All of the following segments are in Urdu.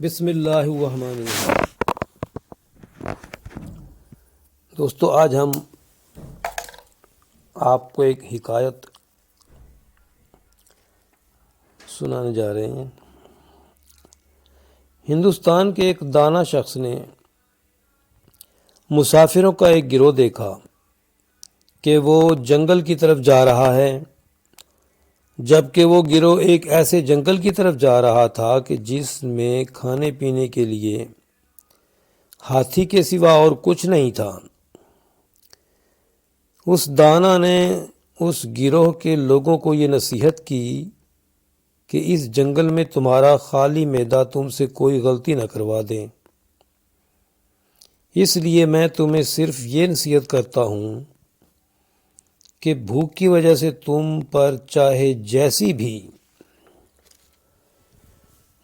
بسم اللہ الرحمن الرحیم۔ دوستو، آج ہم آپ کو ایک حکایت سنانے جا رہے ہیں۔ ہندوستان کے ایک دانا شخص نے مسافروں کا ایک گروہ دیکھا کہ وہ جنگل کی طرف جا رہا ہے، جبکہ وہ گروہ ایک ایسے جنگل کی طرف جا رہا تھا کہ جس میں کھانے پینے کے لیے ہاتھی کے سوا اور کچھ نہیں تھا۔ اس دانا نے اس گروہ کے لوگوں کو یہ نصیحت کی کہ اس جنگل میں تمہارا خالی معدہ تم سے کوئی غلطی نہ کروا دے، اس لیے میں تمہیں صرف یہ نصیحت کرتا ہوں کہ بھوک کی وجہ سے تم پر چاہے جیسی بھی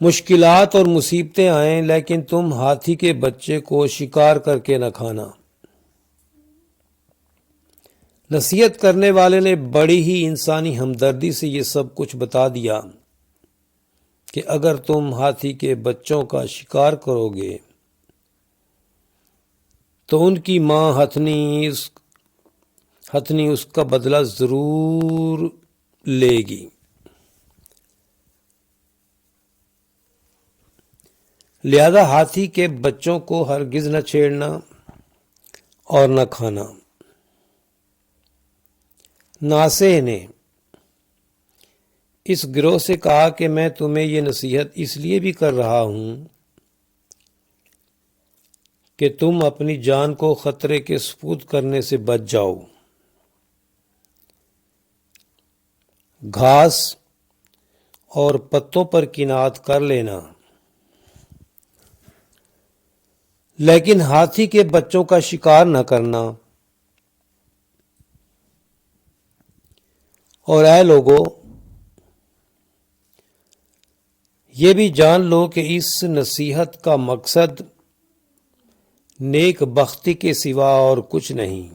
مشکلات اور مصیبتیں آئیں، لیکن تم ہاتھی کے بچے کو شکار کر کے نہ کھانا۔ نصیحت کرنے والے نے بڑی ہی انسانی ہمدردی سے یہ سب کچھ بتا دیا کہ اگر تم ہاتھی کے بچوں کا شکار کرو گے تو ان کی ماں ہتھنی اس کا بدلہ ضرور لے گی، لہذا ہاتھی کے بچوں کو ہرگز نہ چھیڑنا اور نہ کھانا۔ ناصح نے اس گروہ سے کہا کہ میں تمہیں یہ نصیحت اس لیے بھی کر رہا ہوں کہ تم اپنی جان کو خطرے کے سپرد کرنے سے بچ جاؤ۔ گھاس اور پتوں پر قناعت کر لینا، لیکن ہاتھی کے بچوں کا شکار نہ کرنا۔ اور اے لوگو، یہ بھی جان لو کہ اس نصیحت کا مقصد نیک بختی کے سوا اور کچھ نہیں۔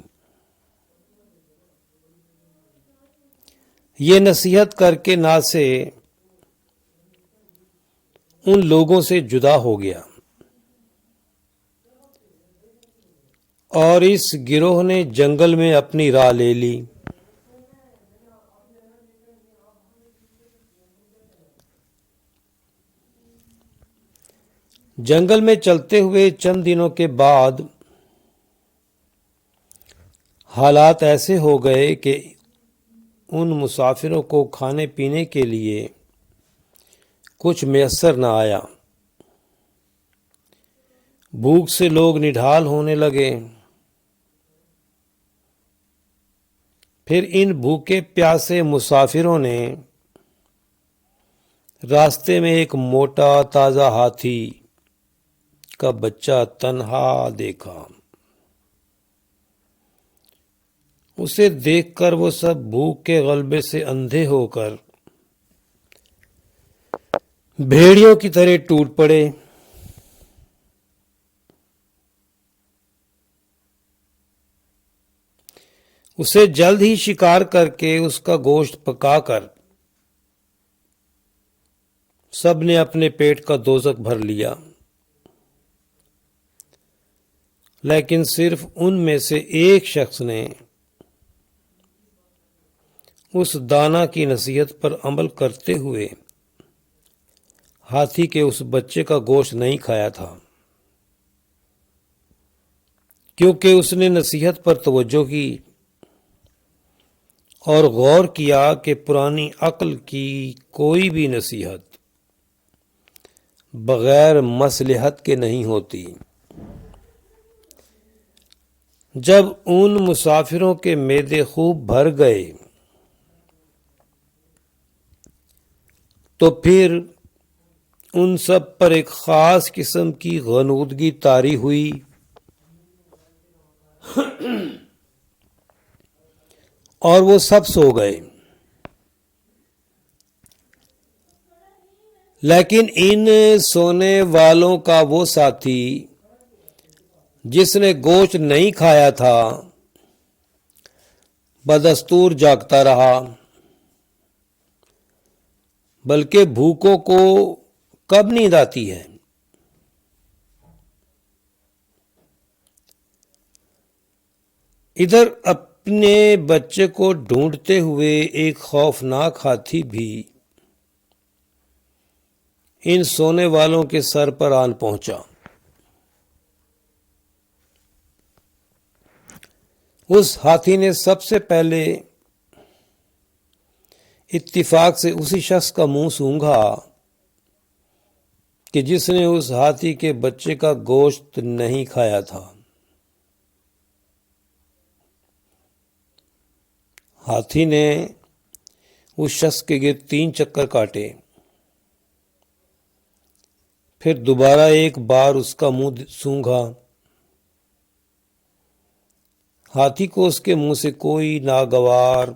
یہ نصیحت کر کے ناصح ان لوگوں سے جدا ہو گیا اور اس گروہ نے جنگل میں اپنی راہ لے لی۔ جنگل میں چلتے ہوئے چند دنوں کے بعد حالات ایسے ہو گئے کہ ان مسافروں کو کھانے پینے کے لیے کچھ میسر نہ آیا۔ بھوک سے لوگ نڈھال ہونے لگے۔ پھر ان بھوکے پیاسے مسافروں نے راستے میں ایک موٹا تازہ ہاتھی کا بچہ تنہا دیکھا۔ اسے دیکھ کر وہ سب بھوک کے غلبے سے اندھے ہو کر بھیڑیوں کی طرح ٹوٹ پڑے۔ اسے جلد ہی شکار کر کے اس کا گوشت پکا کر سب نے اپنے پیٹ کا دوزخ بھر لیا، لیکن صرف ان میں سے ایک شخص نے اس دانا کی نصیحت پر عمل کرتے ہوئے ہاتھی کے اس بچے کا گوشت نہیں کھایا تھا، کیونکہ اس نے نصیحت پر توجہ کی اور غور کیا کہ پرانی عقل کی کوئی بھی نصیحت بغیر مصلحت کے نہیں ہوتی۔ جب ان مسافروں کے معدے خوب بھر گئے تو پھر ان سب پر ایک خاص قسم کی غنودگی طاری ہوئی اور وہ سب سو گئے، لیکن ان سونے والوں کا وہ ساتھی جس نے گوشت نہیں کھایا تھا بدستور جاگتا رہا، بلکہ بھوکوں کو کب نیند آتی ہے ادھر اپنے بچے کو ڈھونڈتے ہوئے ایک خوفناک ہاتھی بھی ان سونے والوں کے سر پر آن پہنچا۔ اس ہاتھی نے سب سے پہلے اتفاق سے اسی شخص کا منہ سونگھا کہ جس نے اس ہاتھی کے بچے کا گوشت نہیں کھایا تھا۔ ہاتھی نے اس شخص کے گرد 3 چکر کاٹے، پھر دوبارہ ایک بار اس کا منہ سونگھا۔ ہاتھی کو اس کے منہ سے کوئی ناگوار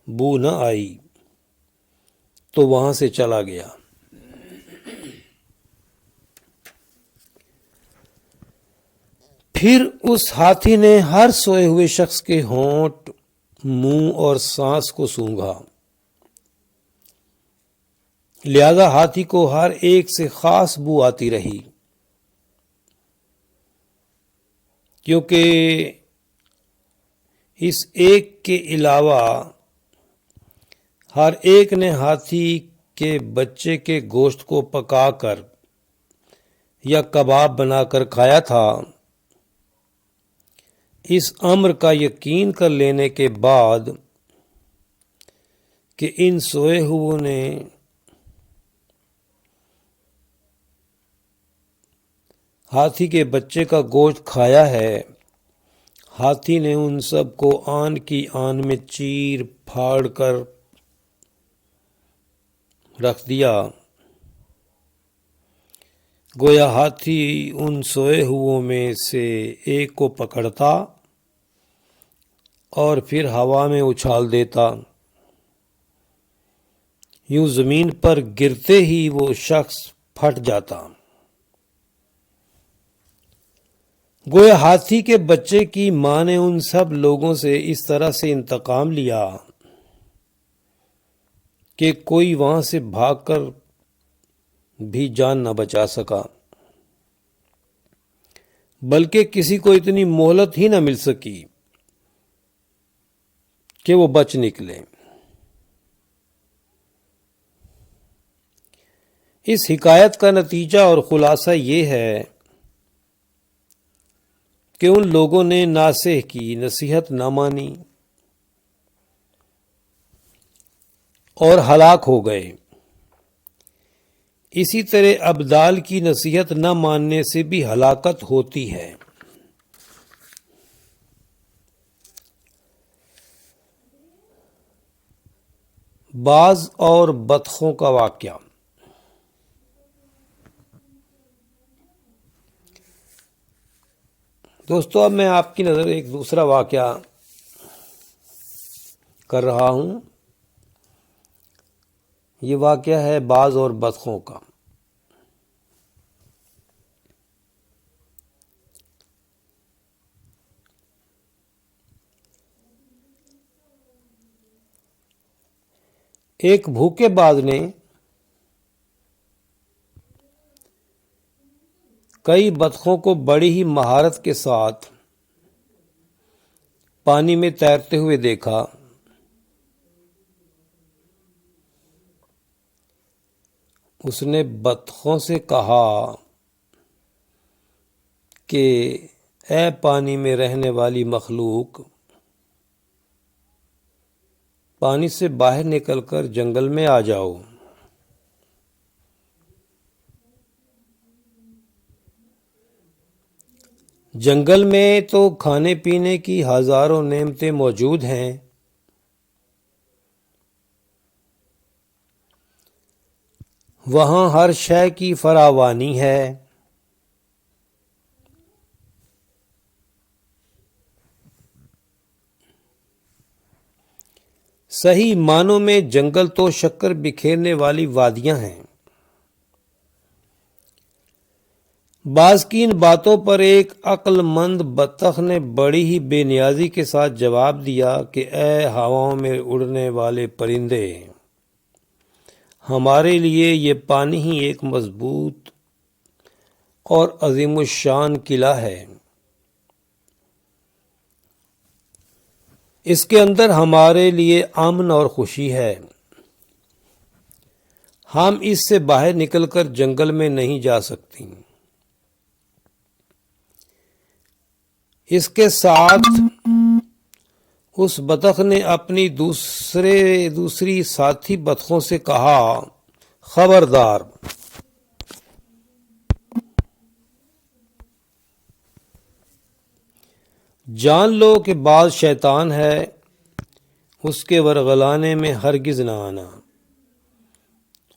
بو نہ آئی تو وہاں سے چلا گیا۔ پھر اس ہاتھی نے ہر سوئے ہوئے شخص کے ہونٹ، منہ اور سانس کو سونگھا، لہذا ہاتھی کو ہر ایک سے خاص بو آتی رہی، کیونکہ اس ایک کے علاوہ ہر ایک نے ہاتھی کے بچے کے گوشت کو پکا کر یا کباب بنا کر کھایا تھا۔ اس امر کا یقین کر لینے کے بعد کہ ان سوئے ہوئوں نے ہاتھی کے بچے کا گوشت کھایا ہے، ہاتھی نے ان سب کو آن کی آن میں چیر پھاڑ کر رکھ دیا، گویا ہاتھی ان سوئے ہوئوں میں سے ایک کو پکڑتا اور پھر ہوا میں اچھال دیتا، یوں زمین پر گرتے ہی وہ شخص پھٹ جاتا۔ گویا ہاتھی کے بچے کی ماں نے ان سب لوگوں سے اس طرح سے انتقام لیا کہ کوئی وہاں سے بھاگ کر بھی جان نہ بچا سکا، بلکہ کسی کو اتنی مہلت ہی نہ مل سکی کہ وہ بچ نکلے۔ اس حکایت کا نتیجہ اور خلاصہ یہ ہے کہ ان لوگوں نے ناصح کی نصیحت نہ مانی اور ہلاک ہو گئے۔ اسی طرح ابدال کی نصیحت نہ ماننے سے بھی ہلاکت ہوتی ہے۔ باز اور بطخوں کا واقعہ۔ دوستو، اب میں آپ کی نظر ایک دوسرا واقعہ کر رہا ہوں۔ یہ واقعہ ہے باز اور بطخوں کا۔ ایک بھوکے باز نے کئی بطخوں کو بڑی ہی مہارت کے ساتھ پانی میں تیرتے ہوئے دیکھا۔ اس نے بطخوں سے کہا کہ اے پانی میں رہنے والی مخلوق، پانی سے باہر نکل کر جنگل میں آ جاؤ۔ جنگل میں تو کھانے پینے کی ہزاروں نعمتیں موجود ہیں، وہاں ہر شے کی فراوانی ہے۔ صحیح معنوں میں جنگل تو شکر بکھیرنے والی وادیاں ہیں۔ باز کی ان باتوں پر ایک عقل مند بطخ نے بڑی ہی بے نیازی کے ساتھ جواب دیا کہ اے ہواؤں میں اڑنے والے پرندے، ہمارے لیے یہ پانی ہی ایک مضبوط اور عظیم الشان قلعہ ہے۔ اس کے اندر ہمارے لیے امن اور خوشی ہے۔ ہم اس سے باہر نکل کر جنگل میں نہیں جا سکتی۔ اس کے ساتھ اس بطخ نے اپنی دوسری ساتھی بطخوں سے کہا، خبردار، جان لو کہ بعض شیطان ہے، اس کے ورغلانے میں ہرگز نہ آنا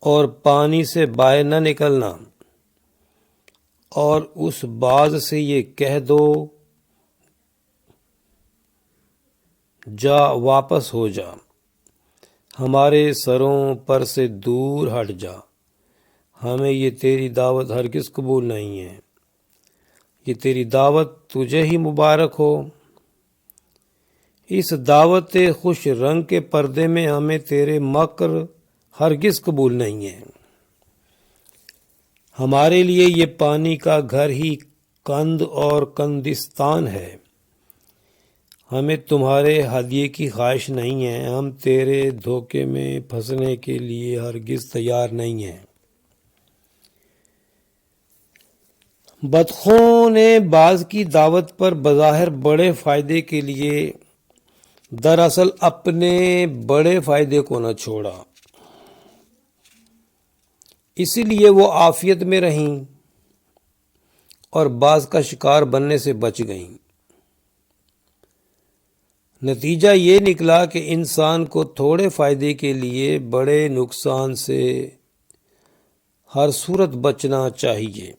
اور پانی سے باہر نہ نکلنا، اور اس باز سے یہ کہہ دو، جا واپس ہو جا، ہمارے سروں پر سے دور ہٹ جا، ہمیں یہ تیری دعوت ہرگز قبول نہیں ہے، یہ تیری دعوت تجھے ہی مبارک ہو۔ اس دعوت خوش رنگ کے پردے میں ہمیں تیرے مکر ہرگز قبول نہیں ہے۔ ہمارے لیے یہ پانی کا گھر ہی کند اور کندستان ہے، ہمیں تمہارے ہدیے کی خواہش نہیں ہے، ہم تیرے دھوکے میں پھنسنے کے لیے ہرگز تیار نہیں ہیں۔ بطخوں نے باز کی دعوت پر بظاہر بڑے فائدے کے لیے دراصل اپنے بڑے فائدے کو نہ چھوڑا، اسی لیے وہ عافیت میں رہیں اور باز کا شکار بننے سے بچ گئیں۔ نتیجہ یہ نکلا کہ انسان کو تھوڑے فائدے کے لیے بڑے نقصان سے ہر صورت بچنا چاہیے۔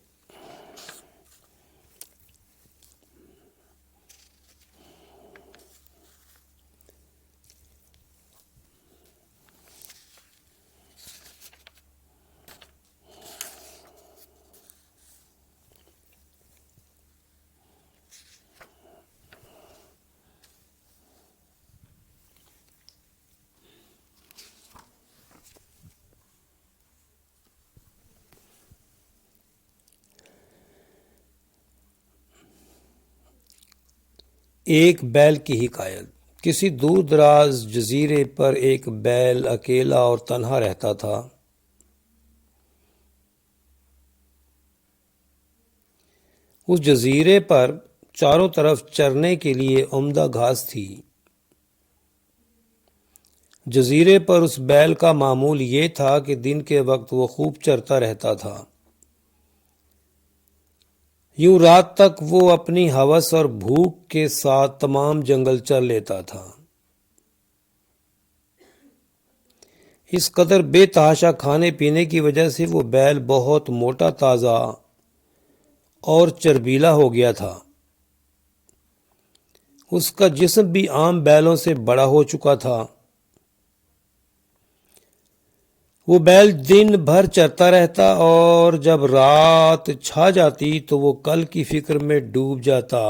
ایک بیل کی حکایت۔ کسی دور دراز جزیرے پر ایک بیل اکیلا اور تنہا رہتا تھا۔ اس جزیرے پر چاروں طرف چرنے کے لیے عمدہ گھاس تھی۔ جزیرے پر اس بیل کا معمول یہ تھا کہ دن کے وقت وہ خوب چرتا رہتا تھا، یوں رات تک وہ اپنی ہوس اور بھوک کے ساتھ تمام جنگل چر لیتا تھا۔ اس قدر بے تحاشا کھانے پینے کی وجہ سے وہ بیل بہت موٹا تازہ اور چربیلا ہو گیا تھا۔ اس کا جسم بھی عام بیلوں سے بڑا ہو چکا تھا۔ وہ بیل دن بھر چرتا رہتا اور جب رات چھا جاتی تو وہ کل کی فکر میں ڈوب جاتا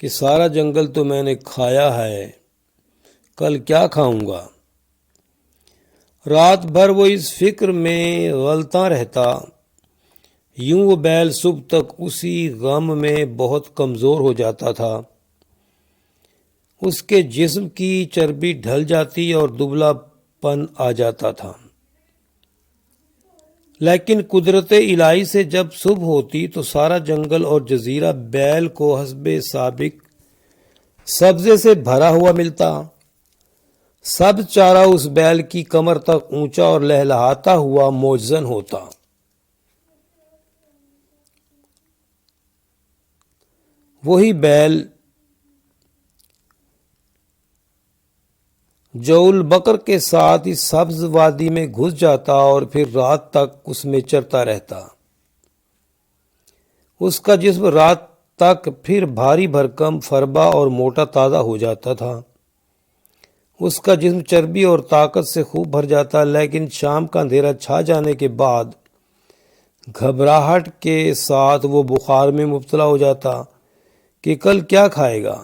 کہ سارا جنگل تو میں نے کھایا ہے، کل کیا کھاؤں گا۔ رات بھر وہ اس فکر میں غلطاں رہتا، یوں وہ بیل صبح تک اسی غم میں بہت کمزور ہو جاتا تھا۔ اس کے جسم کی چربی ڈھل جاتی اور دبلا پن آ جاتا تھا۔ لیکن قدرت الہی سے جب صبح ہوتی تو سارا جنگل اور جزیرہ بیل کو حسب سابق سبزے سے بھرا ہوا ملتا۔ سب چارہ اس بیل کی کمر تک اونچا اور لہلہاتا ہوا موزن ہوتا۔ وہی بیل جو البقر کے ساتھ اس سبز وادی میں گھس جاتا اور پھر رات تک اس میں چرتا رہتا۔ اس کا جسم رات تک پھر بھاری بھرکم فربا اور موٹا تازہ ہو جاتا تھا۔ اس کا جسم چربی اور طاقت سے خوب بھر جاتا، لیکن شام کا اندھیرا چھا جانے کے بعد گھبراہٹ کے ساتھ وہ بخار میں مبتلا ہو جاتا کہ کل کیا کھائے گا۔